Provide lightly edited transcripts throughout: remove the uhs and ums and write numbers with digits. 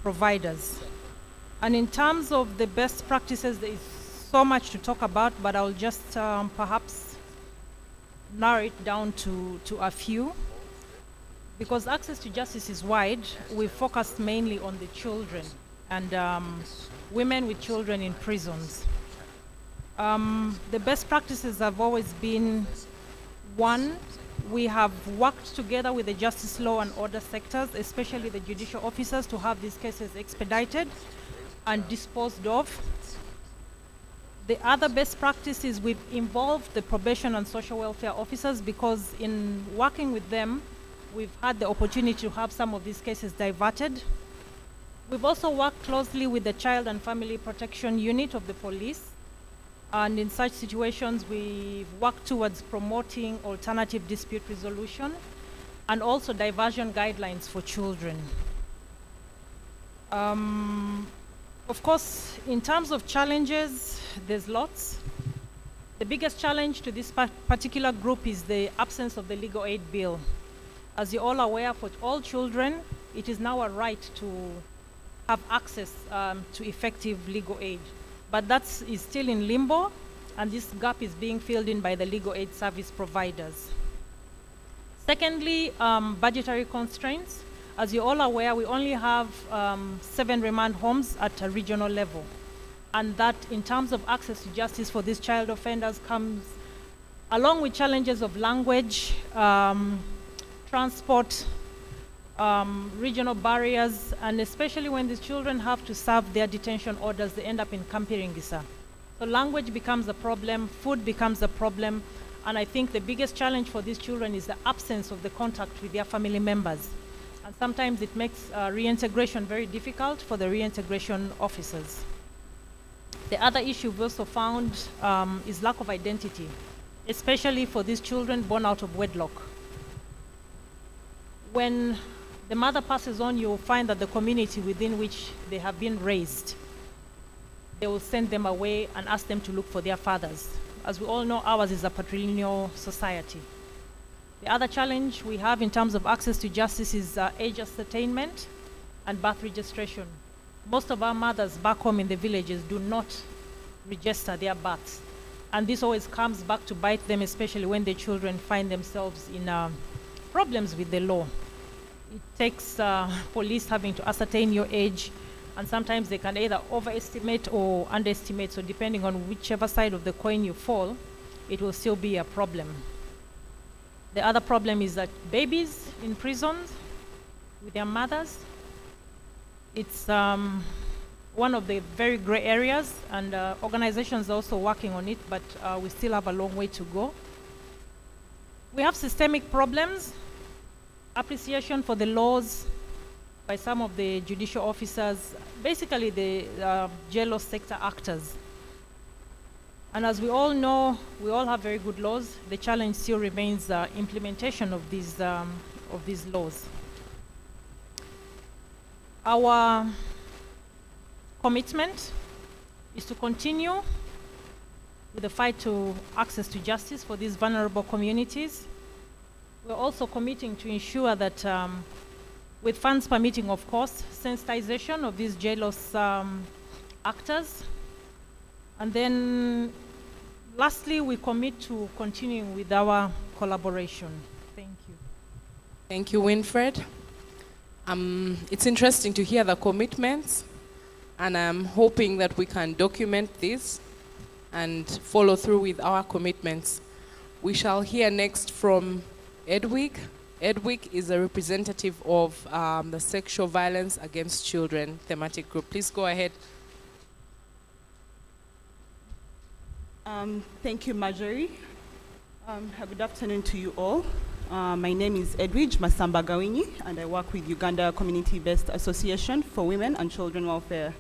providers. And in terms of the best practices, there is so much to talk about, but I'll just perhaps narrow it down to a few. Because access to justice is wide, we focused mainly on the children and women with children in prisons. The best practices have always been, one, we have worked together with the justice, law and order sectors, especially the judicial officers, to have these cases expedited and disposed of. The other best practice is we've involved the probation and social welfare officers, because in working with them, we've had the opportunity to have some of these cases diverted. We've also worked closely with the Child and Family Protection Unit of the police. And in such situations, we've worked towards promoting alternative dispute resolution and also diversion guidelines for children. Of course, in terms of challenges, there's lots. The biggest challenge to this particular group is the absence of the legal aid bill. As you're all aware, for all children, it is now a right to have access to effective legal aid. But that is still in limbo, and this gap is being filled in by the legal aid service providers. Secondly, budgetary constraints. As you're all aware, we only have 7 remand homes at a regional level. And that, in terms of access to justice for these child offenders, comes along with challenges of language, transport, regional barriers, and especially when these children have to serve their detention orders, they end up in Kampiringisa. So language becomes a problem, food becomes a problem, and I think the biggest challenge for these children is the absence of the contact with their family members. And sometimes it makes reintegration very difficult for the reintegration officers. The other issue we've also found is lack of identity, especially for these children born out of wedlock. When the mother passes on, you'll find that the community within which they have been raised, they will send them away and ask them to look for their fathers. As we all know, ours is a patrilineal society. The other challenge we have in terms of access to justice is age ascertainment and birth registration. Most of our mothers back home in the villages do not register their births. And this always comes back to bite them, especially when the children find themselves in problems with the law. It takes police having to ascertain your age, and sometimes they can either overestimate or underestimate, so depending on whichever side of the coin you fall, it will still be a problem. The other problem is that babies in prisons with their mothers, it's one of the very gray areas, and organizations are also working on it, but we still have a long way to go. We have systemic problems, appreciation for the laws by some of the judicial officers, basically the jail sector actors. And as we all know, we all have very good laws. The challenge still remains implementation of these laws. Our commitment is to continue with the fight to access to justice for these vulnerable communities. We're also committing to ensure that, with funds permitting, of course, sensitization of these jailers actors. And then, lastly, we commit to continuing with our collaboration. Thank you. Thank you, Winfred. It's interesting to hear the commitments, and I'm hoping that we can document this and follow through with our commitments. We shall hear next from Edwig. Edwig is a representative of the Sexual Violence Against Children thematic group. Please go ahead. Thank you, Marjorie. Good afternoon to you all. My name is Edwig Masamba Gawinyi, and I work with Uganda Community-Based Association for Women and Children Welfare.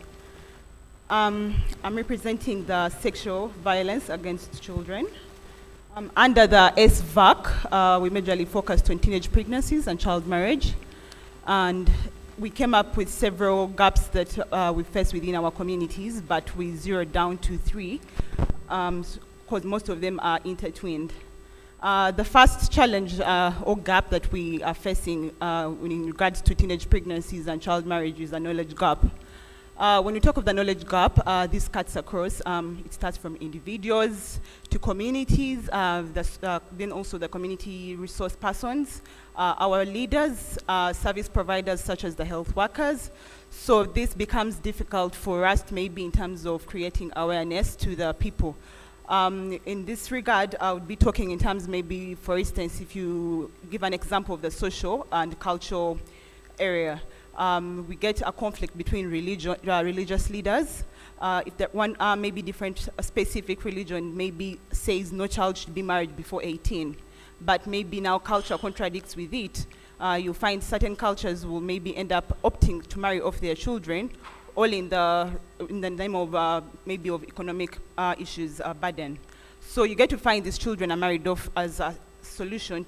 I'm representing the Sexual Violence Against Children. Under the SVAC, we majorly focused on teenage pregnancies and child marriage. And we came up with several gaps that we face within our communities, but we zeroed down to 3, because most of them are intertwined. The first challenge or gap that we are facing in regards to teenage pregnancies and child marriage is a knowledge gap. When we talk of the knowledge gap, this cuts across. It starts from individuals to communities, then also the community resource persons, our leaders, service providers such as the health workers. So this becomes difficult for us maybe in terms of creating awareness to the people. In this regard, I would be talking in terms maybe, for instance, if you give an example of the social and cultural area, we get a conflict between religious leaders. If that one maybe different, a specific religion maybe says no child should be married before 18, but maybe now culture contradicts with it. You find certain cultures will maybe end up opting to marry off their children, all in the name of maybe of economic issues burden. So you get to find these children are married off as a solution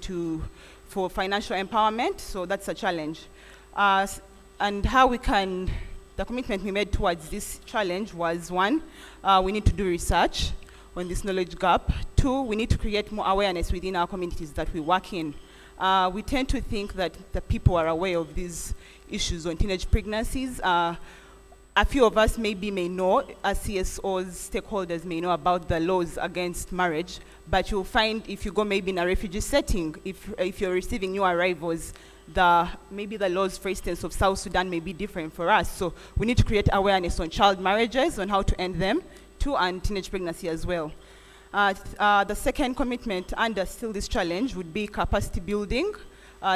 for financial empowerment. So that's a challenge. And how we can, the commitment we made towards this challenge was one, we need to do research on this knowledge gap. Two, we need to create more awareness within our communities that we work in. We tend to think that the people are aware of these issues on teenage pregnancies. A few of us maybe may know, as CSOs, stakeholders may know about the laws against marriage, but you'll find if you go maybe in a refugee setting, if you're receiving new arrivals, maybe the laws, for instance, of South Sudan may be different for us. So we need to create awareness on child marriages, on how to end them, too, and teenage pregnancy as well. The second commitment under still this challenge would be capacity building.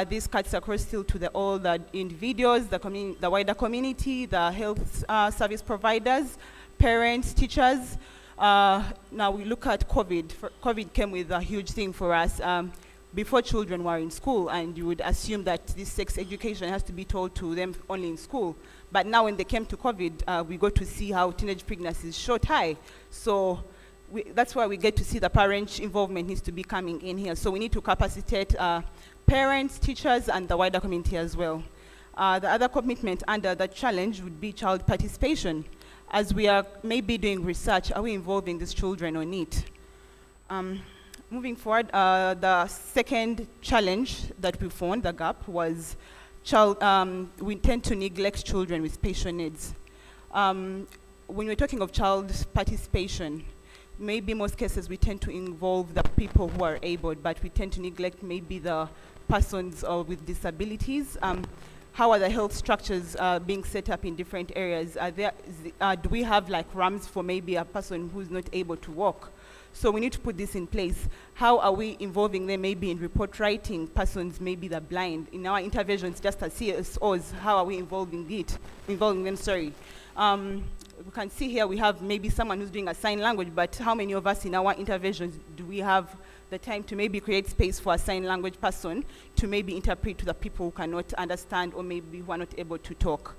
This cuts across still to all the individuals, the wider community, the health service providers, parents, teachers. Now we look at COVID. COVID came with a huge thing for us. Before, children were in school, and you would assume that this sex education has to be told to them only in school. But now when they came to COVID, we got to see how teenage pregnancies shot high. So that's why we get to see the parent involvement needs to be coming in here. So we need to capacitate parents, teachers, and the wider community as well. The other commitment under that challenge would be child participation. As we are maybe doing research, are we involving these children on it? Moving forward, the second challenge that we found, the gap, was we tend to neglect children with special needs. When we're talking of child participation, maybe most cases we tend to involve the people who are able, but we tend to neglect maybe the persons with disabilities. How are the health structures being set up in different areas? Do we have like ramps for maybe a person who's not able to walk? So we need to put this in place. How are we involving them maybe in report writing, persons maybe the blind? In our interventions, just as CSOs, how are we involving them, sorry. We can see here we have maybe someone who's doing a sign language, but how many of us in our interventions do we have the time to maybe create space for a sign language person to maybe interpret to the people who cannot understand or maybe who are not able to talk?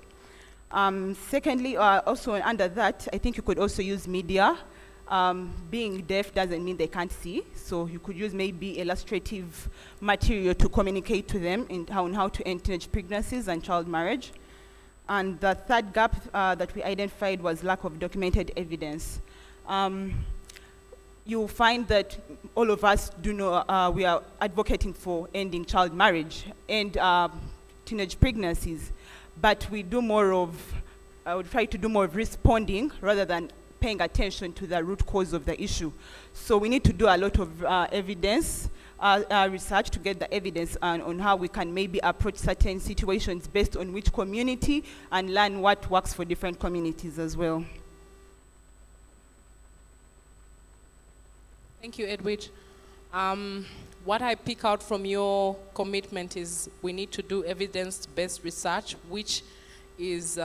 Secondly, also under that, I think you could also use media. Being deaf doesn't mean they can't see, so you could use maybe illustrative material to communicate to them on how to end teenage pregnancies and child marriage. And the third gap that we identified was lack of documented evidence. You'll find that all of us do know we are advocating for ending child marriage and teenage pregnancies, but we do more of, I would try to do more of responding rather than paying attention to the root cause of the issue. So we need to do a lot of evidence research to get the evidence on how we can maybe approach certain situations based on which community and learn what works for different communities as well. Thank you, Edwidge. What I pick out from your commitment is we need to do evidence-based research, which is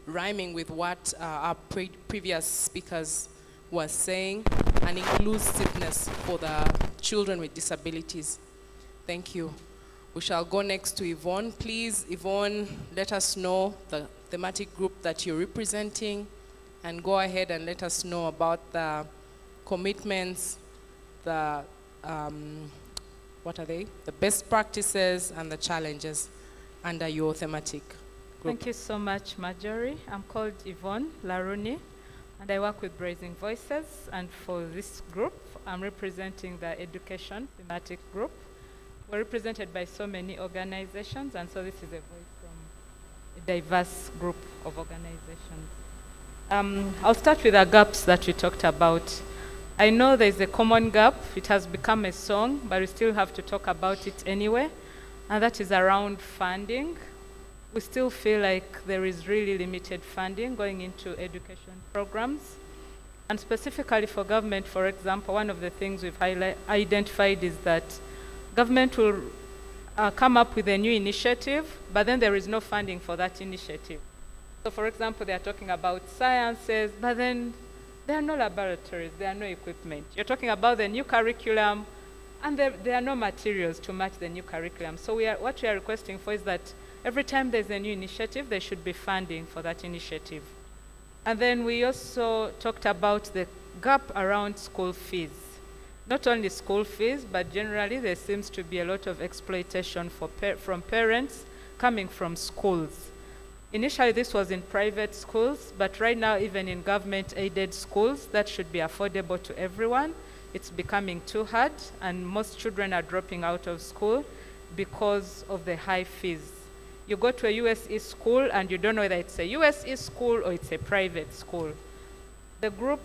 rhyming with what our previous speakers were saying, and inclusiveness for the children with disabilities. Thank you. We shall go next to Yvonne. Please, Yvonne, let us know the thematic group that you're representing, and go ahead and let us know about the commitments, the, what are they? The best practices and the challenges under your thematic group. Thank you so much, Marjorie. I'm called Yvonne Laruni, and I work with Raising Voices. And for this group, I'm representing the education thematic group. We're represented by so many organizations, and so this is a voice from a diverse group of organizations. I'll start with the gaps that we talked about. I know there's a common gap. It has become a song, but we still have to talk about it anyway, and that is around funding. We still feel like there is really limited funding going into education programs. And specifically for government, for example, one of the things we've identified is that government will come up with a new initiative, but then there is no funding for that initiative. So for example, they are talking about sciences, but then there are no laboratories, there are no equipment. You're talking about the new curriculum, and there are no materials to match the new curriculum. So what we are requesting for is that every time there's a new initiative, there should be funding for that initiative. And then we also talked about the gap around school fees. Not only school fees, but generally there seems to be a lot of exploitation from parents coming from schools. Initially this was in private schools, but right now even in government-aided schools, that should be affordable to everyone. It's becoming too hard, and most children are dropping out of school because of the high fees. You go to a USE school and you don't know whether it's a USE school or it's a private school. The group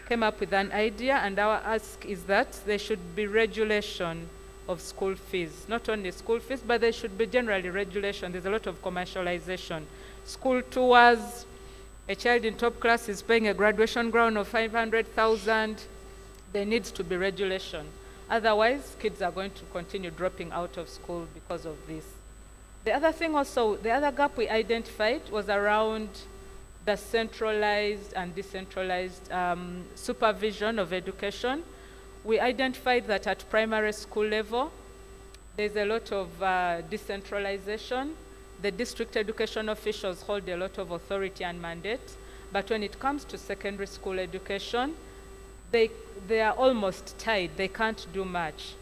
came up with an idea, and our ask is that there should be regulation of school fees. Not only school fees, but there should be generally regulation. There's a lot of commercialization. School tours, a child in top class is paying a graduation grant of 500,000. There needs to be regulation. Otherwise, kids are going to continue dropping out of school because of this. The other thing also, the other gap we identified was around the centralized and decentralized supervision of education. We identified that at primary school level, there's a lot of decentralization. The district education officials hold a lot of authority and mandate, but when it comes to secondary school education, they are almost tied. They can't do much.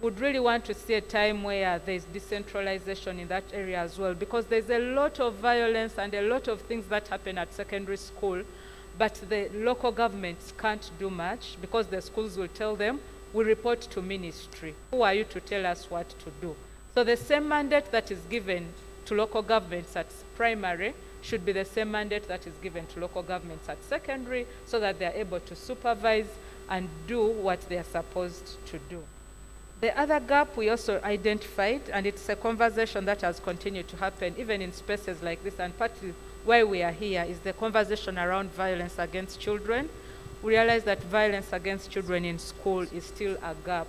Would really want to see a time where there's decentralization in that area as well, because there's a lot of violence and a lot of things that happen at secondary school, but the local governments can't do much because the schools will tell them, we report to ministry. Who are you to tell us what to do? So the same mandate that is given to local governments at primary should be the same mandate that is given to local governments at secondary, so that they're able to supervise and do what they're supposed to do. The other gap we also identified, and it's a conversation that has continued to happen even in spaces like this, and partly why we are here, is the conversation around violence against children. We realize that violence against children in school is still a gap.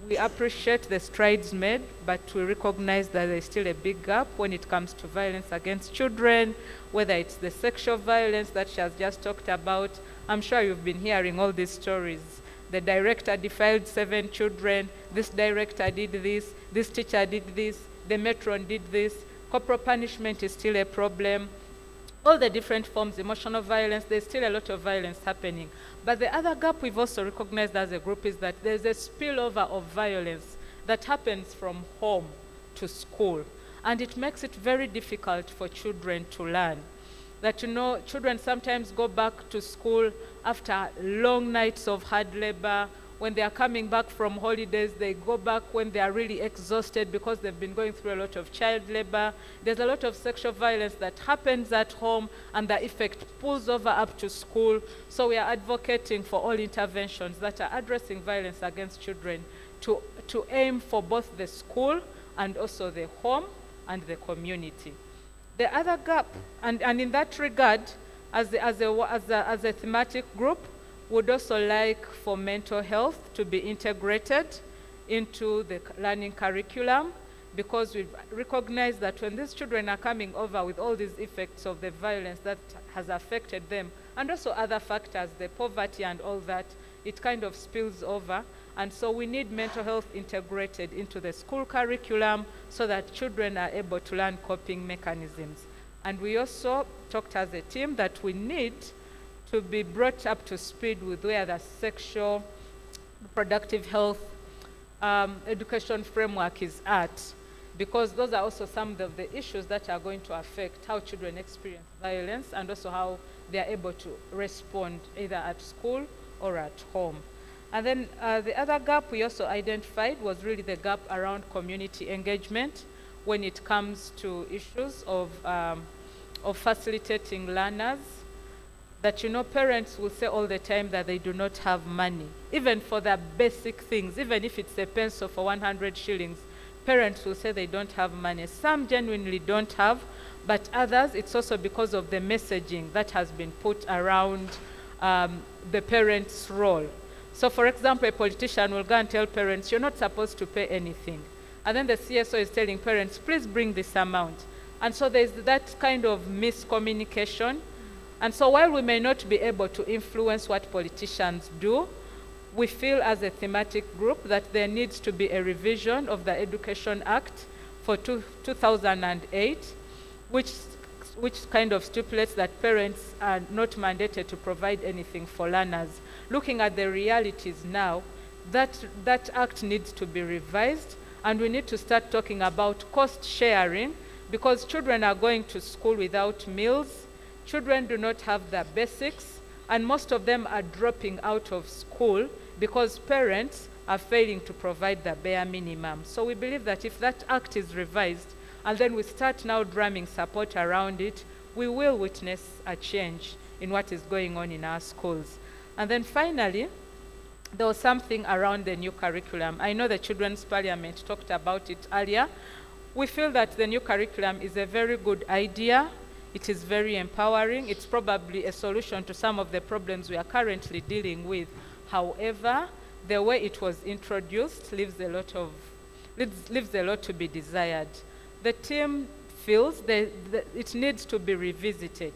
We appreciate the strides made, but we recognize that there's still a big gap when it comes to violence against children, whether it's the sexual violence that she has just talked about. I'm sure you've been hearing all these stories. The director defiled 7 children, this director did this teacher did this, the matron did this. Corporal punishment is still a problem. All the different forms, emotional violence, there's still a lot of violence happening. But the other gap we've also recognized as a group is that there's a spillover of violence that happens from home to school. And it makes it very difficult for children to learn. That, you know, children sometimes go back to school after long nights of hard labor. When they are coming back from holidays, they go back when they are really exhausted because they've been going through a lot of child labor. There's a lot of sexual violence that happens at home, and the effect pulls over up to school. So we are advocating for all interventions that are addressing violence against children to aim for both the school and also the home and the community. The other gap, and in that regard, as a thematic group, would also like for mental health to be integrated into the learning curriculum, because we've recognized that when these children are coming over with all these effects of the violence that has affected them, and also other factors, the poverty and all that, it kind of spills over. And so we need mental health integrated into the school curriculum so that children are able to learn coping mechanisms. And we also talked as a team that we need to be brought up to speed with where the sexual reproductive health education framework is at, because those are also some of the issues that are going to affect how children experience violence and also how they are able to respond either at school or at home. And then the other gap we also identified was really the gap around community engagement when it comes to issues of facilitating learners. That, you know, parents will say all the time that they do not have money, even for the basic things, even if it's a pencil for 100 shillings, parents will say they don't have money. Some genuinely don't have, but others, it's also because of the messaging that has been put around the parents' role. So for example, a politician will go and tell parents, you're not supposed to pay anything. And then the CSO is telling parents, please bring this amount. And so there's that kind of miscommunication. And so while we may not be able to influence what politicians do, we feel as a thematic group that there needs to be a revision of the Education Act for 2008, which kind of stipulates that parents are not mandated to provide anything for learners. Looking at the realities now, that act needs to be revised, and we need to start talking about cost sharing, because children are going to school without meals, children do not have the basics, and most of them are dropping out of school because parents are failing to provide the bare minimum. So we believe that if that act is revised, and then we start now drumming support around it, we will witness a change in what is going on in our schools. And then finally, there was something around the new curriculum. I know the Children's Parliament talked about it earlier. We feel that the new curriculum is a very good idea. It is very empowering. It's probably a solution to some of the problems we are currently dealing with. However, the way it was introduced leaves a lot to be desired. The team feels that it needs to be revisited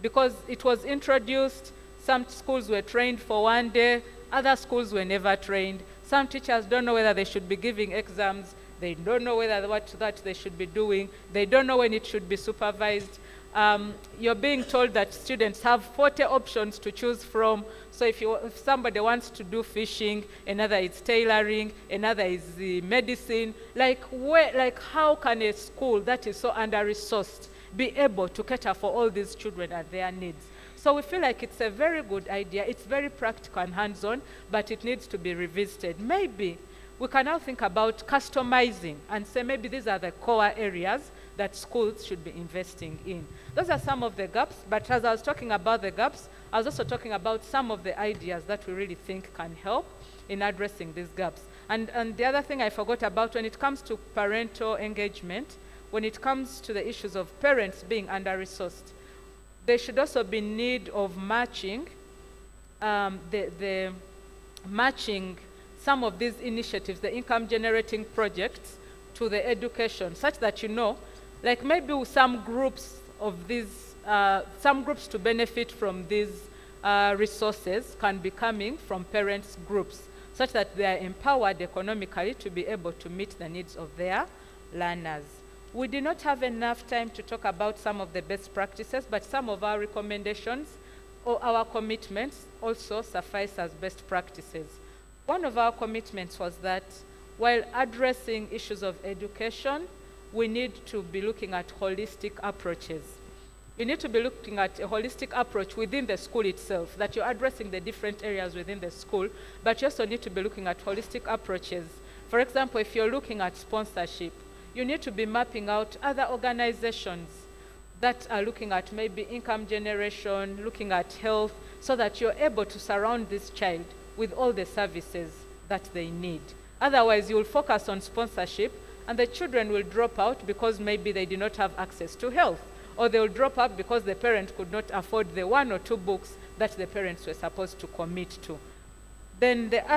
because it was introduced. Some schools were trained for one day, other schools were never trained. Some teachers don't know whether they should be giving exams, they don't know whether that they should be doing, they don't know when it should be supervised. You're being told that students have 40 options to choose from. So if somebody wants to do fishing, another is tailoring, another is the medicine, like how can a school that is so under-resourced be able to cater for all these children and their needs? So we feel like it's a very good idea. It's very practical and hands-on, but it needs to be revisited. Maybe we can now think about customizing and say maybe these are the core areas that schools should be investing in. Those are some of the gaps, but as I was talking about the gaps, I was also talking about some of the ideas that we really think can help in addressing these gaps. And the other thing I forgot about, when it comes to parental engagement, when it comes to the issues of parents being under-resourced, there should also be need of matching matching some of these initiatives, the income-generating projects, to the education, such that, you know, like maybe some groups of these, some groups to benefit from these resources can be coming from parents' groups, such that they are empowered economically to be able to meet the needs of their learners. We did not have enough time to talk about some of the best practices, but some of our recommendations or our commitments also suffice as best practices. One of our commitments was that while addressing issues of education, we need to be looking at holistic approaches. You need to be looking at a holistic approach within the school itself, that you're addressing the different areas within the school, but you also need to be looking at holistic approaches. For example, if you're looking at sponsorship, you need to be mapping out other organizations that are looking at maybe income generation, looking at health, so that you're able to surround this child with all the services that they need. Otherwise, you will focus on sponsorship, and the children will drop out because maybe they did not have access to health, or they will drop out because the parent could not afford the 1 or 2 books that the parents were supposed to commit to. Then the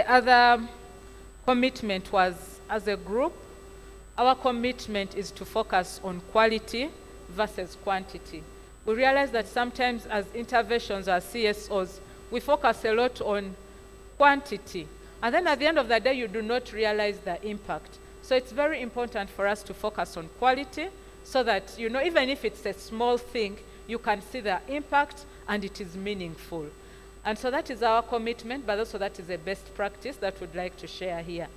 other commitment was, as a group, our commitment is to focus on quality versus quantity. We realize that sometimes as interventions, as CSOs, we focus a lot on quantity. And then at the end of the day, you do not realize the impact. So it's very important for us to focus on quality so that, you know, even if it's a small thing, you can see the impact and it is meaningful. And so that is our commitment, but also that is a best practice that we'd like to share here.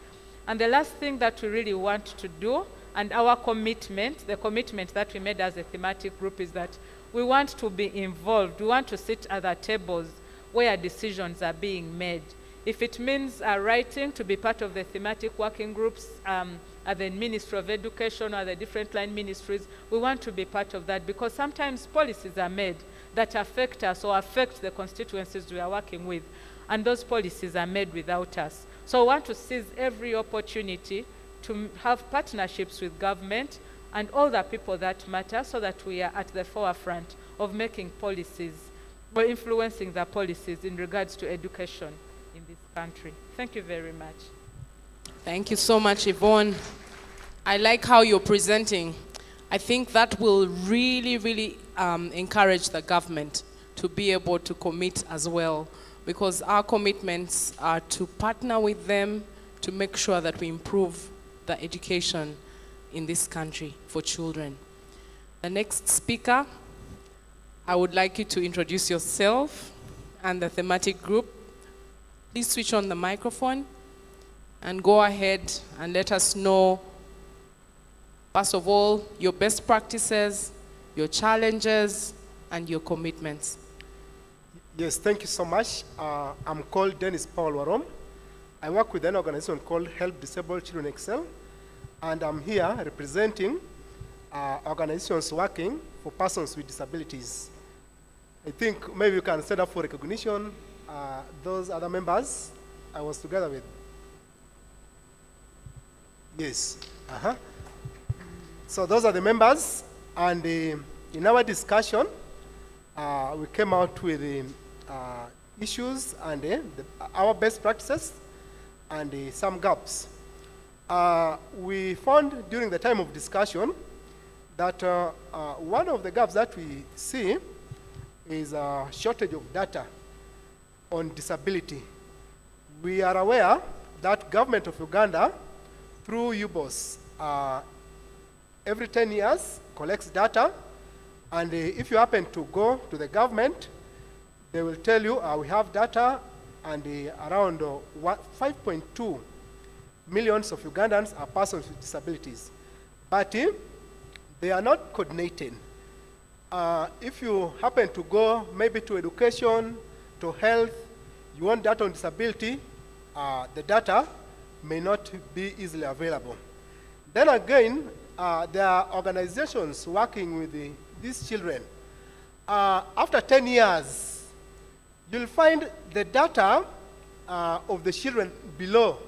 And the last thing that we really want to do, and our commitment, the commitment that we made as a thematic group, is that we want to be involved. We want to sit at the tables where decisions are being made. If it means writing to be part of the thematic working groups at the Ministry of Education or the different line ministries, we want to be part of that, because sometimes policies are made that affect us or affect the constituencies we are working with, and those policies are made without us. So we want to seize every opportunity to have partnerships with government and all the people that matter, so that we are at the forefront of making policies or influencing the policies in regards to education in this country. Thank you very much. Thank you so much, Yvonne. I like how you're presenting. I think that will really, really encourage the government to be able to commit as well, because our commitments are to partner with them to make sure that we improve the education in this country for children. The next speaker, I would like you to introduce yourself and the thematic group. Please switch on the microphone and go ahead and let us know, first of all, your best practices, your challenges, and your commitments. Yes, thank you so much. I'm called Dennis Paul Warom. I work with an organization called Help Disabled Children Excel, and I'm here representing organizations working for persons with disabilities. I think maybe you can set up for recognition those other members I was together with. Yes. So those are the members, and in our discussion, we came out with issues and our best practices and some gaps. We found during the time of discussion that one of the gaps that we see is a shortage of data on disability. We are aware that government of Uganda, through UBOS, every 10 years collects data, and if you happen to go to the government, they will tell you we have data, and around 5.2 millions of Ugandans are persons with disabilities. But they are not coordinated. If you happen to go maybe to education, to health, you want data on disability, the data may not be easily available. Then again, there are organizations working with these children. After 10 years, you'll find the data of the children below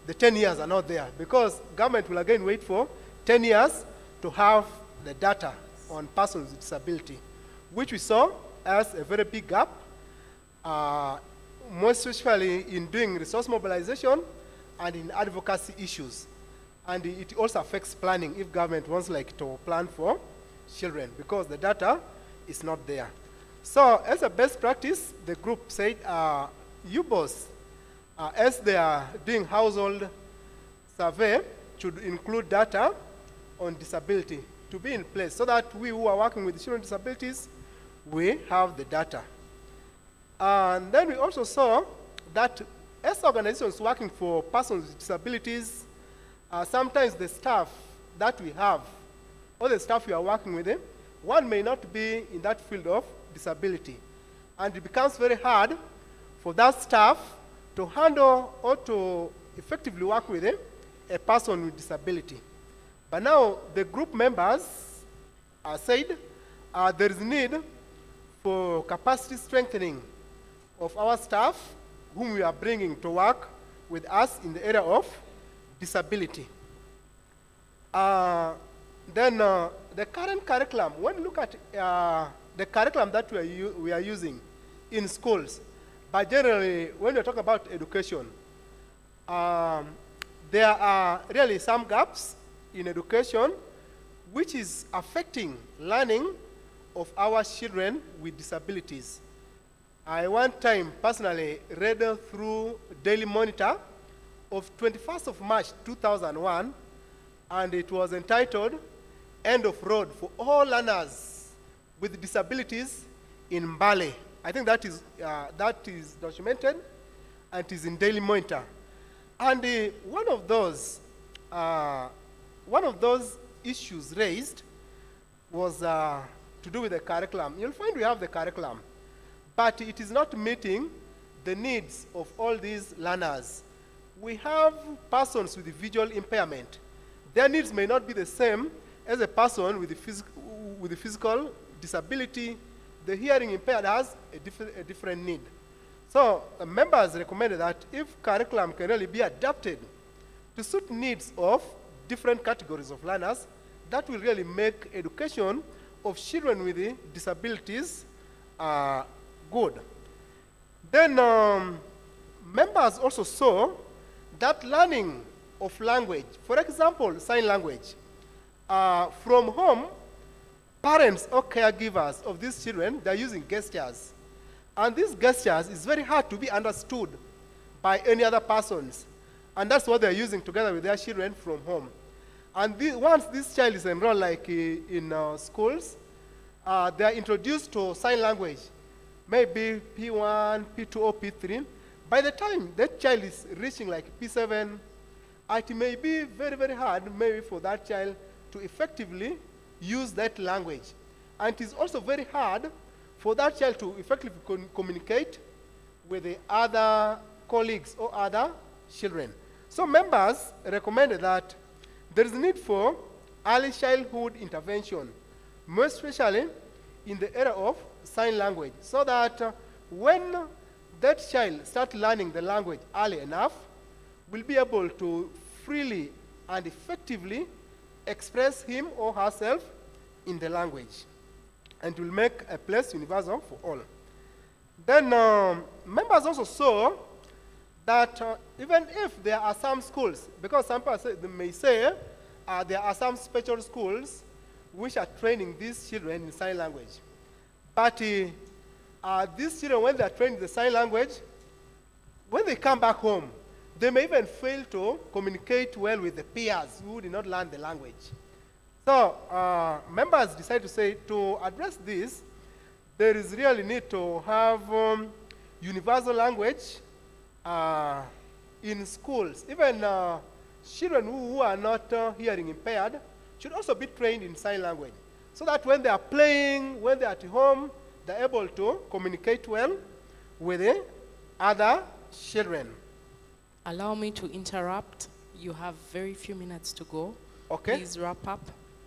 the 10 years are not there, because government will again wait for 10 years to have the data on persons with disability, which we saw as a very big gap, most especially in doing resource mobilization and in advocacy issues. And it also affects planning if government wants to plan for children, because the data is not there. So as a best practice, the group said UBOS, as they are doing household survey, should include data on disability to be in place, so that we who are working with children with disabilities, we have the data. And then we also saw that as organizations working for persons with disabilities, sometimes the staff that we have, or the staff we are working with, one may not be in that field of disability. And it becomes very hard for that staff to handle or to effectively work with a person with disability. But now the group members said there is need for capacity strengthening of our staff whom we are bringing to work with us in the area of disability. Then the current curriculum, when you look at the curriculum that we are using in schools, but generally when you're talking about education, there are really some gaps in education which is affecting learning of our children with disabilities. I one time personally read through Daily Monitor of 21st of March 2001, and it was entitled End of Road for All Learners with Disabilities in Mbale. I think that is documented, and it is in Daily Monitor. And one of those issues raised was to do with the curriculum. You'll find we have the curriculum, but it is not meeting the needs of all these learners. We have persons with visual impairment. Their needs may not be the same as a person with a physical disability. The hearing impaired has a different need. So members recommended that if curriculum can really be adapted to suit needs of different categories of learners, that will really make education of children with disabilities good. Then members also saw that learning of language, for example, sign language, from home, parents or caregivers of these children, they're using gestures. And these gestures is very hard to be understood by any other persons. And that's what they're using together with their children from home. And once this child is enrolled, like in schools, they are introduced to sign language, maybe P1, P2, or P3. By the time that child is reaching like P7, it may be very, very hard maybe for that child to effectively use that language. And it is also very hard for that child to effectively communicate with the other colleagues or other children. So members recommended that there is a need for early childhood intervention, most especially in the area of sign language, so that when that child starts learning the language early enough, will be able to freely and effectively express him or herself in the language, and will make a place universal for all. Then members also saw that even if there are some schools, because some people they may say there are some special schools which are training these children in sign language. But these children, when they are trained in the sign language, when they come back home, they may even fail to communicate well with the peers who did not learn the language. So members decided to say, to address this, there is really need to have universal language in schools. Even children who are not hearing impaired should also be trained in sign language, so that when they are playing, when they are at home, they're able to communicate well with the other children. Allow me to interrupt. You have very few minutes to go. Okay. Please wrap up.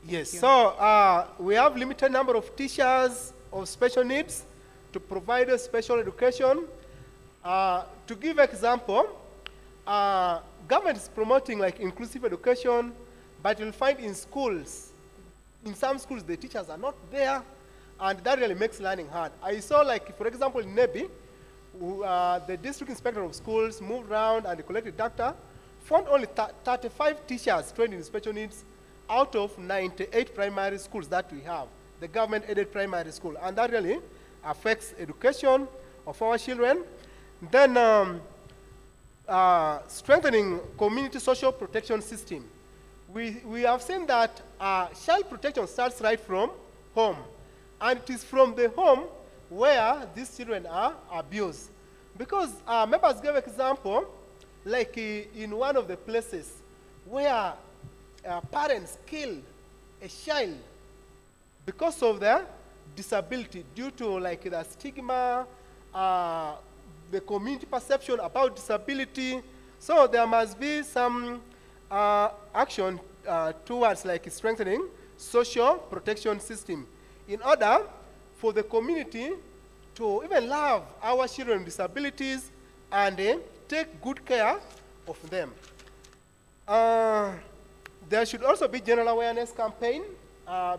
Yes, you. so we have limited number of teachers of special needs to provide a special education. To give example, government is promoting like inclusive education, but you'll find in schools, in some schools the teachers are not there, and that really makes learning hard. I saw like, for example, in Nebi, the district inspector of schools moved around and collected data, found only 35 teachers trained in special needs out of 98 primary schools that we have, the government-aided primary school, and that really affects education of our children. Then strengthening community social protection system. We have seen that child protection starts right from home, and it is from the home where these children are abused. Because members gave example, like in one of the places where parents killed a child because of their disability due to like the stigma, the community perception about disability. So there must be some action towards like strengthening social protection system in order for the community to even love our children with disabilities and take good care of them. There should also be general awareness campaign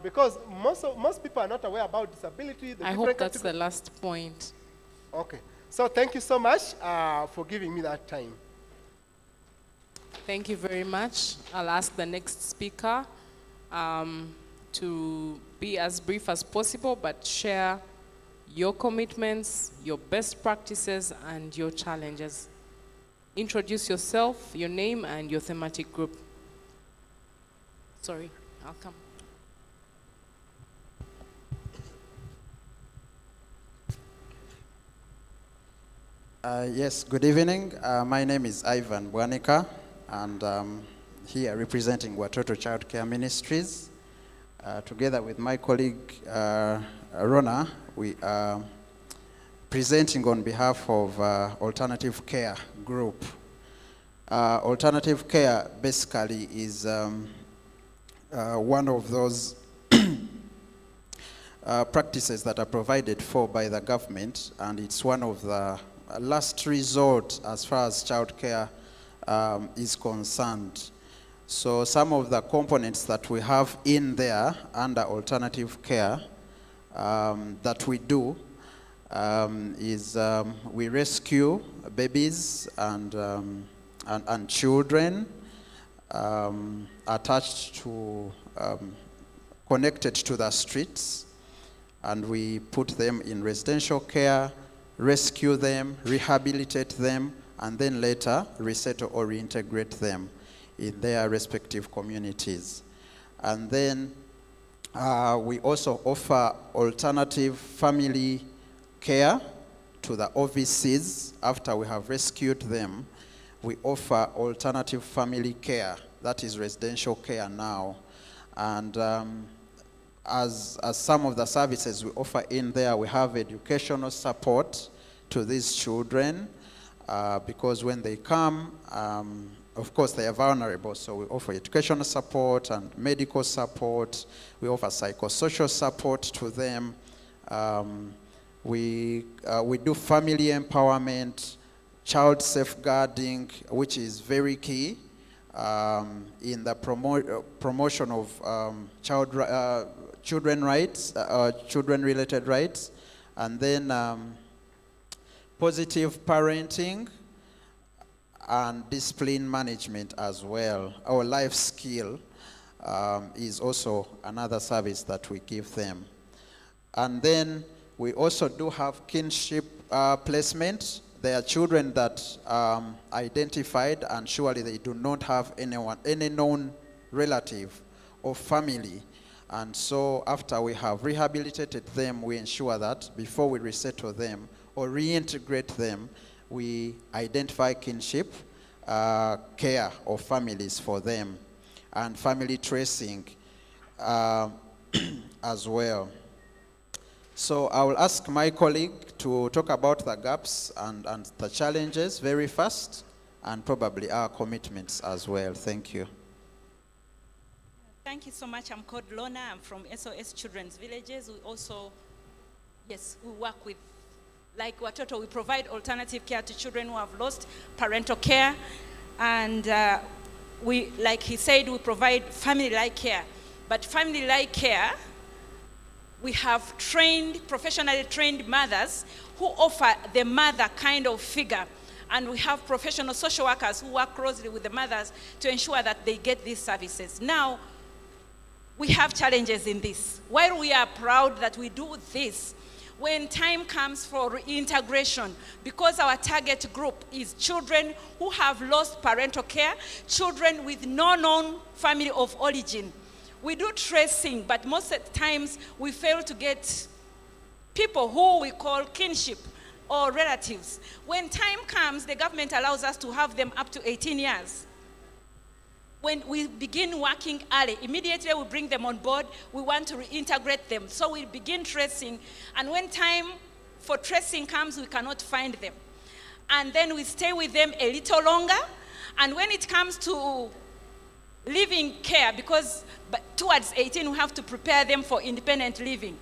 because most people are not aware about disability. I hope that's the last point. Okay. So thank you so much for giving me that time. Thank you very much. I'll ask the next speaker to be as brief as possible, but share your commitments, your best practices, and your challenges. Introduce yourself, your name, and your thematic group. Sorry, I'll come. Yes, good evening. My name is Ivan Bwanika, and here representing Watoto Child Care Ministries. Together with my colleague Rona, we are presenting on behalf of Alternative Care Group. Alternative care basically is one of those practices that are provided for by the government, and it's one of the last resort as far as childcare is concerned. So some of the components that we have in there under alternative care that we do is we rescue babies and children attached to, connected to the streets, and we put them in residential care, rescue them, rehabilitate them, and then later resettle or reintegrate them in their respective communities. And then we also offer alternative family care to the OVCs. After we have rescued them, we offer alternative family care, that is residential care now. And as some of the services we offer in there, we have educational support to these children because when they come, of course they are vulnerable, so we offer educational support and medical support. We offer psychosocial support to them. We do family empowerment, child safeguarding, which is very key in the promotion of children rights, children-related rights, and then positive parenting and discipline management as well. Our life skill is also another service that we give them. And then we also do have kinship placement. There are children that identified and surely they do not have any known relative or family. And so after we have rehabilitated them, we ensure that before we resettle them or reintegrate them, we identify kinship, care of families for them, and family tracing as well. So I will ask my colleague to talk about the gaps and the challenges very fast, and probably our commitments as well. Thank you. Thank you so much. I'm called Lona. I'm from SOS Children's Villages. We also, yes, we work with, like Watoto, we provide alternative care to children who have lost parental care. And we, like he said, we provide family-like care. But family-like care, we have trained, professionally trained mothers who offer the mother kind of figure. And we have professional social workers who work closely with the mothers to ensure that they get these services. Now, we have challenges in this. While we are proud that we do this, when time comes for reintegration, because our target group is children who have lost parental care, children with no known family of origin, we do tracing, but most of the times we fail to get people who we call kinship or relatives. When time comes, the government allows us to have them up to 18 years. When we begin working early, immediately we bring them on board, we want to reintegrate them. So we begin tracing, and when time for tracing comes, we cannot find them. And then we stay with them a little longer, and when it comes to living care, because towards 18 we have to prepare them for independent living.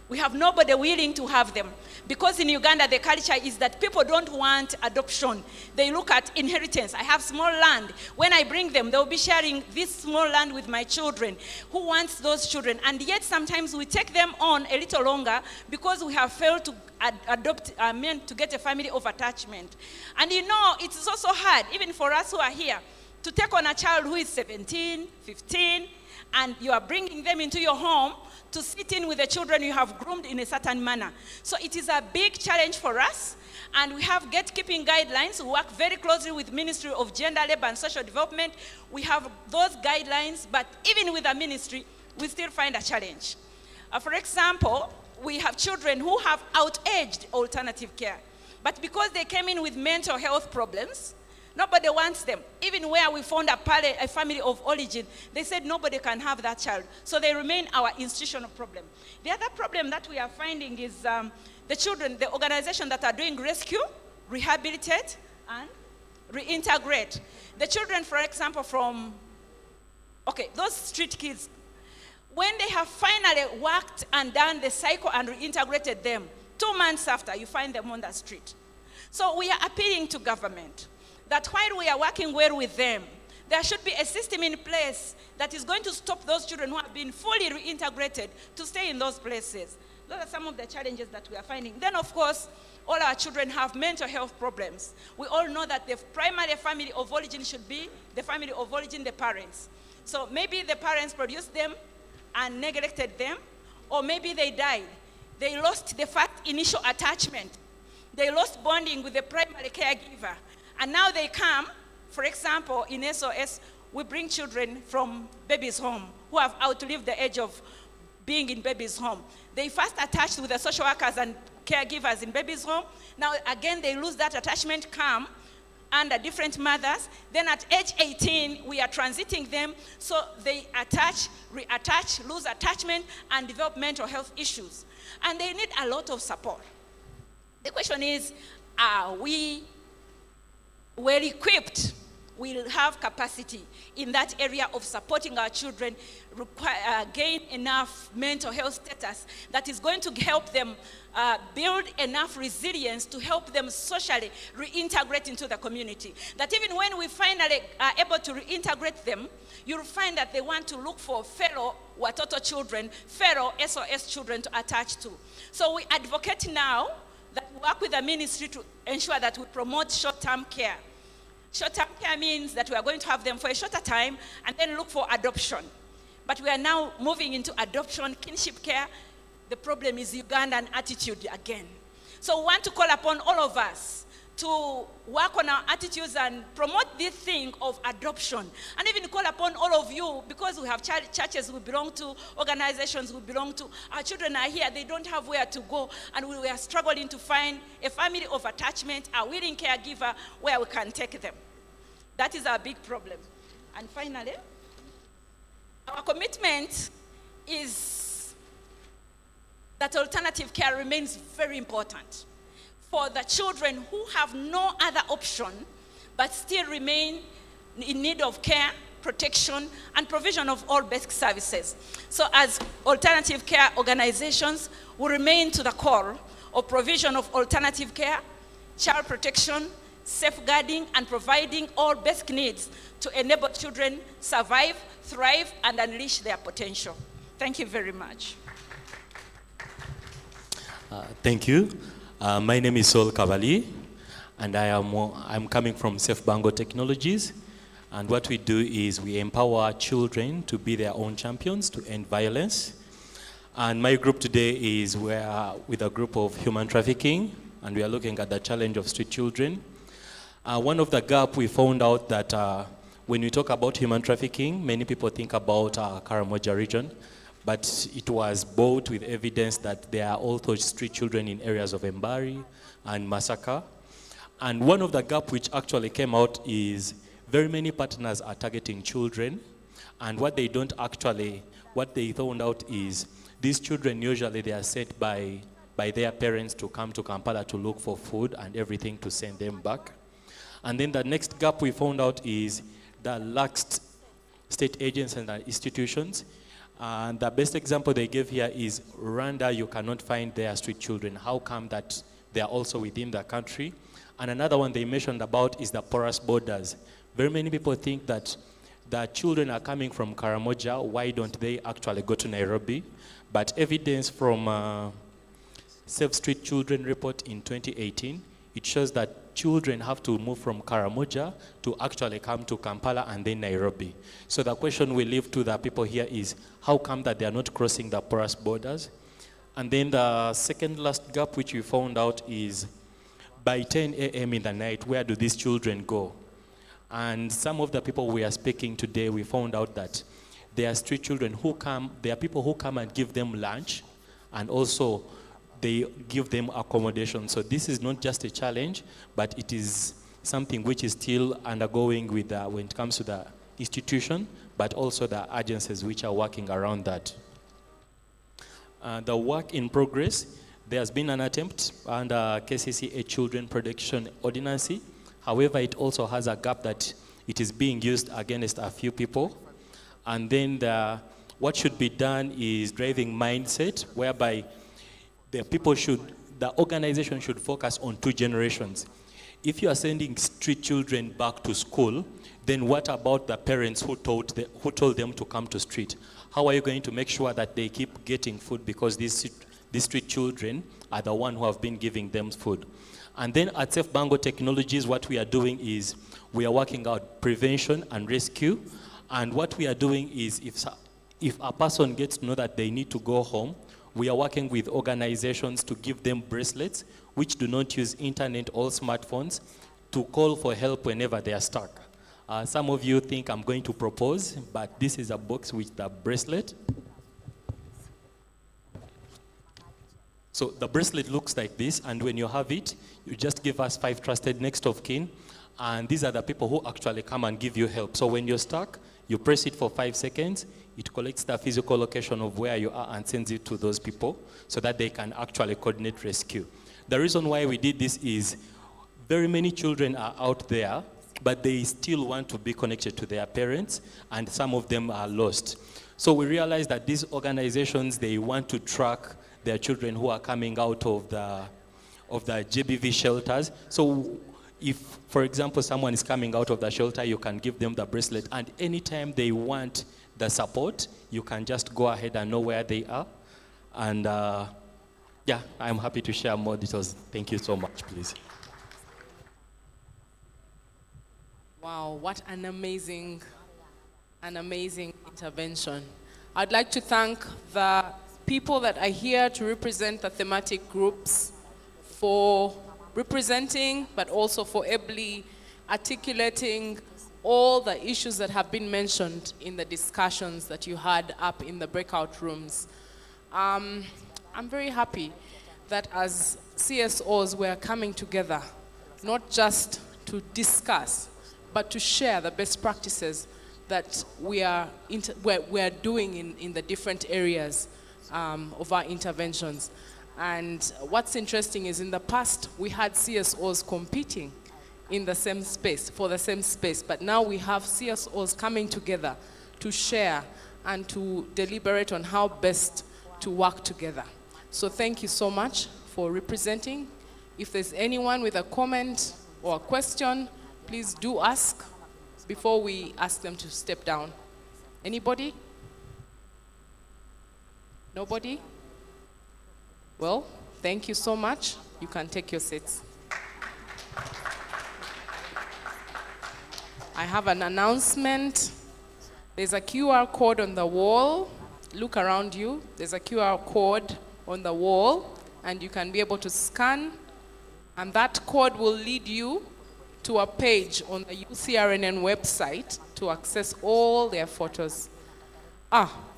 We have nobody willing to have them. Because in Uganda, the culture is that people don't want adoption. They look at inheritance. I have small land. When I bring them, they'll be sharing this small land with my children. Who wants those children? And yet sometimes we take them on a little longer because we have failed to adopt, to get a family of attachment. And you know, it's also hard, even for us who are here, to take on a child who is 17, 15, and you are bringing them into your home to sit in with the children you have groomed in a certain manner. So it is a big challenge for us, and we have gatekeeping guidelines. We work very closely with Ministry of Gender, Labor and Social Development. We have those guidelines, but even with the ministry, we still find a challenge. For example, we have children who have out-aged alternative care, but because they came in with mental health problems, Nobody wants them. Even where we found a family of origin, they said nobody can have that child. So they remain our institutional problem. The other problem that we are finding is the children, the organizations that are doing rescue, rehabilitate, and reintegrate. The children, for example, those street kids, when they have finally worked and done the cycle and reintegrated them, 2 months after, you find them on the street. So we are appealing to government that while we are working well with them, there should be a system in place that is going to stop those children who have been fully reintegrated to stay in those places. Those are some of the challenges that we are finding. Then, of course, all our children have mental health problems. We all know that the primary family of origin should be the family of origin, the parents. So maybe the parents produced them and neglected them, or maybe they died. They lost the first initial attachment. They lost bonding with the primary caregiver. And now they come, for example, in SOS, we bring children from baby's home who have outlived the age of being in baby's home. They first attached with the social workers and caregivers in baby's home. Now, again, they lose that attachment, come under different mothers. Then at age 18, we are transiting them, so they attach, reattach, lose attachment, and develop mental health issues. And they need a lot of support. The question is, are we well equipped? We'll have capacity in that area of supporting our children, gain enough mental health status that is going to help them build enough resilience to help them socially reintegrate into the community. That even when we finally are able to reintegrate them, you'll find that they want to look for fellow Watoto children, fellow SOS children to attach to. So we advocate now that we work with the ministry to ensure that we promote short-term care. Short-term care means that we are going to have them for a shorter time and then look for adoption. But we are now moving into adoption, kinship care. The problem is Ugandan attitude again. So we want to call upon all of us to work on our attitudes and promote this thing of adoption. And even call upon all of you, because we have churches we belong to, organizations we belong to. Our children are here, they don't have where to go, and we are struggling to find a family of attachment, a willing caregiver where we can take them. That is our big problem. And finally, our commitment is that alternative care remains very important for the children who have no other option but still remain in need of care, protection, and provision of all basic services. So as alternative care organizations, we remain to the core of provision of alternative care, child protection, safeguarding, and providing all basic needs to enable children survive, thrive, and unleash their potential. Thank you very much. Thank you. My name is Sol Kavali, and I'm coming from Safe Bango Technologies. And what we do is we empower children to be their own champions to end violence. And my group today is we're with a group of human trafficking, and we are looking at the challenge of street children. One of the gaps we found out that when we talk about human trafficking, many people think about Karamoja region. But it was bought with evidence that there are also street children in areas of Mbari and Masaka. And one of the gaps which actually came out is very many partners are targeting children. And what they found out is these children usually they are sent by their parents to come to Kampala to look for food and everything to send them back. And then the next gap we found out is the lax state agencies and institutions. And the best example they gave here is Rwanda, you cannot find their street children. How come that they are also within the country? And another one they mentioned about is the porous borders. Very many people think that the children are coming from Karamoja. Why don't they actually go to Nairobi? But evidence from Save Street Children report in 2018, it shows that children have to move from Karamoja to actually come to Kampala and then Nairobi. So the question we leave to the people here is, how come that they are not crossing the porous borders? And then the second last gap which we found out is, by 10 a.m. in the night, where do these children go? And some of the people we are speaking today, we found out that there are street children who come, there are people who come and give them lunch, and also they give them accommodation. So this is not just a challenge, but it is something which is still undergoing with when it comes to the institution, but also the agencies which are working around that. The work in progress, there has been an attempt under KCCA Children Protection Ordinance. However, it also has a gap that it is being used against a few people. And then what should be done is driving mindset, whereby the organization should focus on 2 generations. If you are sending street children back to school, then what about the parents who told them to come to street? How are you going to make sure that they keep getting food, because these street children are the one who have been giving them food? And then at Safe Bango Technologies, what we are doing is we are working out prevention and rescue. And what we are doing is if a person gets to know that they need to go home, we are working with organizations to give them bracelets which do not use internet or smartphones to call for help whenever they are stuck. Some of you think I'm going to propose, but this is a box with the bracelet. So the bracelet looks like this, and when you have it, you just give us 5 trusted next of kin, and these are the people who actually come and give you help. So when you're stuck, you press it for 5 seconds, it collects the physical location of where you are and sends it to those people so that they can actually coordinate rescue. The reason why we did this is very many children are out there, but they still want to be connected to their parents, and some of them are lost. So we realized that these organizations, they want to track their children who are coming out of the JBV shelters. So if, for example, someone is coming out of the shelter, you can give them the bracelet, and anytime they want the support, you can just go ahead and know where they are. And yeah, I'm happy to share more details. Thank you so much, please. Wow, what an amazing intervention. I'd like to thank the people that are here to represent the thematic groups for representing, but also for ably articulating all the issues that have been mentioned in the discussions that you had up in the breakout rooms. I'm very happy that as CSOs we're coming together, not just to discuss, but to share the best practices that we are doing in the different areas of our interventions. And what's interesting is in the past, we had CSOs competing in the same space, for the same space, but now we have CSOs coming together to share and to deliberate on how best to work together. So thank you so much for representing. If there's anyone with a comment or a question, please do ask before we ask them to step down. Anybody? Nobody? Well, thank you so much. You can take your seats. I have an announcement. There's a QR code on the wall. Look around you. There's a QR code on the wall, and you can be able to scan, and that code will lead you to a page on the UCRNN website to access all their photos.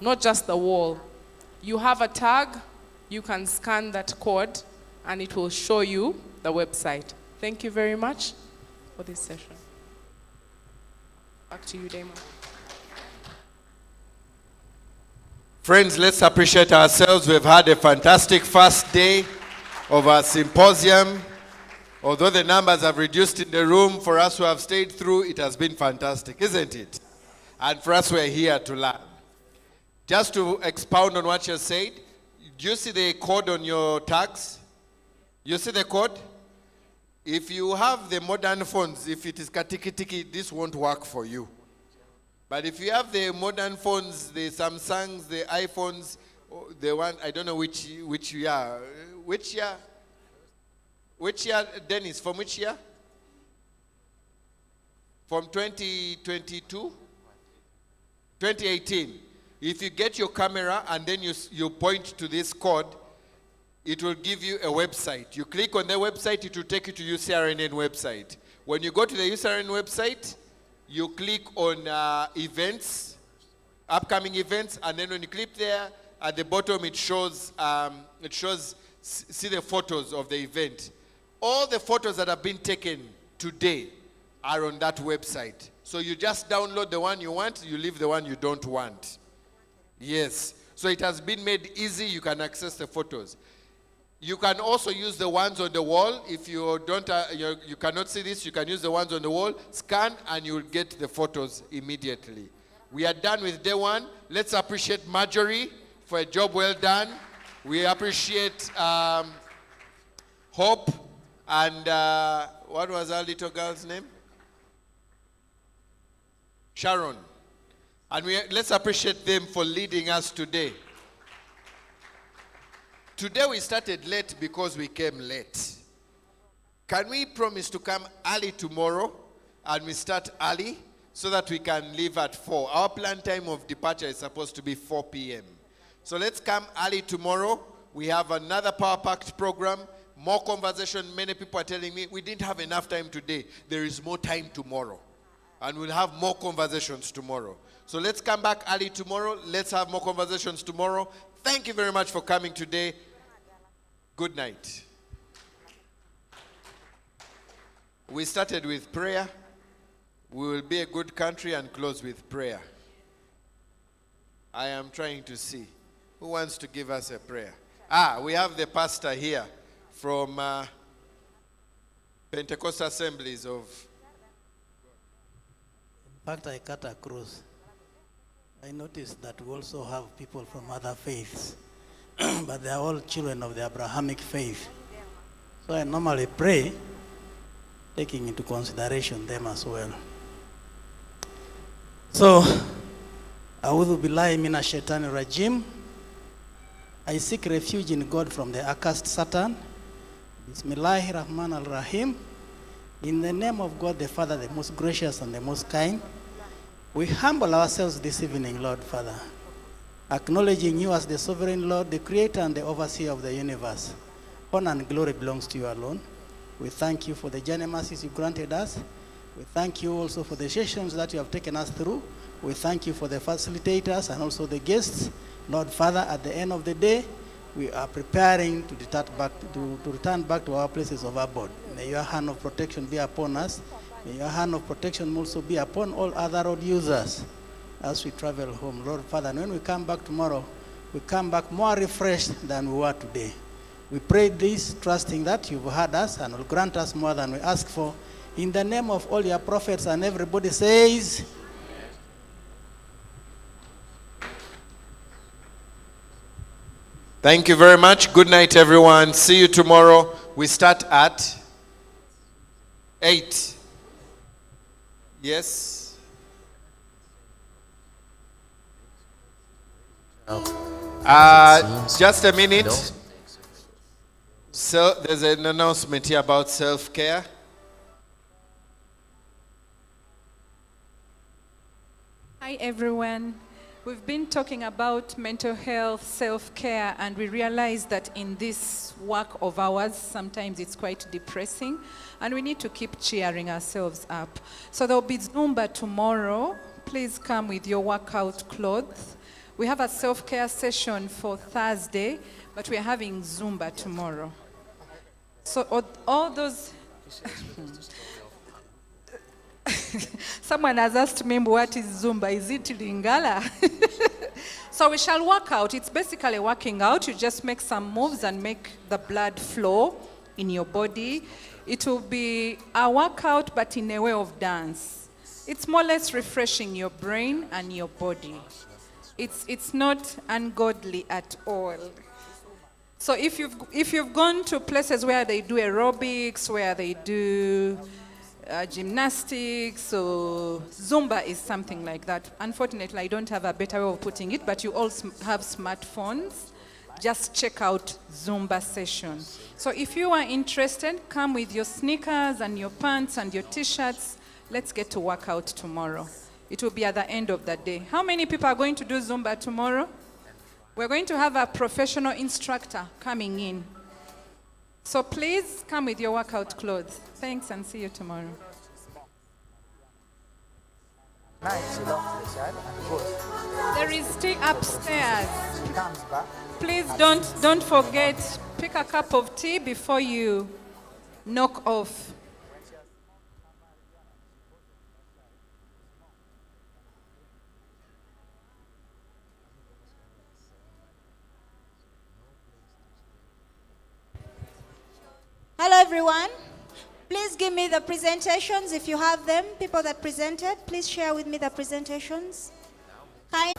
Not just the wall. You have a tag, you can scan that code, and it will show you the website. Thank you very much for this session. Back to you, Damon. Friends, let's appreciate ourselves. We've had a fantastic first day of our symposium. Although the numbers have reduced in the room, for us who have stayed through, it has been fantastic, isn't it? And for us, we're here to learn. Just to expound on what you said, do you see the code on your tags? You see the code? If you have the modern phones, if it is katiki-tiki, this won't work for you. But if you have the modern phones, the Samsungs, the iPhones, the one, I don't know which year. Which year? Which year, Dennis? From which year? From 2022? 2018. If you get your camera and then you point to this code, it will give you a website. You click on the website, it will take you to UCRNN website. When you go to the UCRNN website, you click on events, upcoming events, and then when you click there, at the bottom it shows, see the photos of the event. All the photos that have been taken today are on that website. So you just download the one you want, you leave the one you don't want. Yes. So it has been made easy. You can access the photos. You can also use the ones on the wall. If you don't, you cannot see this, you can use the ones on the wall, scan, and you'll get the photos immediately. We are done with day one. Let's appreciate Marjorie for a job well done. We appreciate Hope and what was our little girl's name? Sharon. And let's appreciate them for leading us today. Today we started late because we came late. Can we promise to come early tomorrow and we start early so that we can leave at 4? Our planned time of departure is supposed to be 4 p.m. So let's come early tomorrow. We have another power-packed program, more conversation. Many people are telling me, we didn't have enough time today. There is more time tomorrow. And we'll have more conversations tomorrow. So let's come back early tomorrow. Let's have more conversations tomorrow. Thank you very much for coming today. Good night. We started with prayer. We will be a good country and close with prayer. I am trying to see. Who wants to give us a prayer? We have the pastor here from Pentecostal Assemblies of... In fact, I cut across. I noticed that we also have people from other faiths, but they are all children of the Abrahamic faith. So I normally pray, taking into consideration them as well. So, A'udhu billahi minash shaitani rajim. I seek refuge in God from the accursed Satan. Bismillahir Rahmanir Rahim. In the name of God the Father, the most gracious and the most kind, we humble ourselves this evening, Lord Father, acknowledging you as the sovereign Lord, the creator and the overseer of the universe. Honor and glory belongs to you alone. We thank you for the journey mercies you granted us. We thank you also for the sessions that you have taken us through. We thank you for the facilitators and also the guests. Lord Father, at the end of the day, we are preparing to return back to our places of abode. May your hand of protection be upon us. May your hand of protection also be upon all other road users as we travel home. Lord Father, and when we come back tomorrow, we come back more refreshed than we were today. We pray this, trusting that you've heard us and will grant us more than we ask for. In the name of all your prophets, and everybody says, Thank you very much. Good night, everyone. See you tomorrow. We start at 8. Yes? Just a minute. So there's an announcement here about self-care. Hi, everyone. We've been talking about mental health, self-care, and we realize that in this work of ours, sometimes it's quite depressing, and we need to keep cheering ourselves up. So there'll be Zumba tomorrow. Please come with your workout clothes. We have a self-care session for Thursday, but we're having Zumba tomorrow. So all those... Someone has asked me, what is Zumba? Is it Lingala? So we shall work out. It's basically working out. You just make some moves and make the blood flow in your body. It will be a workout, but in a way of dance. It's more or less refreshing your brain and your body. It's not ungodly at all. So if you've gone to places where they do aerobics, where they do gymnastics, so Zumba is something like that. Unfortunately, I don't have a better way of putting it, but you all have smartphones. Just check out Zumba session. So if you are interested, come with your sneakers and your pants and your t-shirts. Let's get to work out tomorrow. It will be at the end of the day. How many people are going to do Zumba tomorrow? We're going to have a professional instructor coming in. So please come with your workout clothes. Thanks, and see you tomorrow. There is tea upstairs. Please don't forget, pick a cup of tea before you knock off. everyone. Please give me the presentations if you have them. People that presented, please share with me the presentations. Kind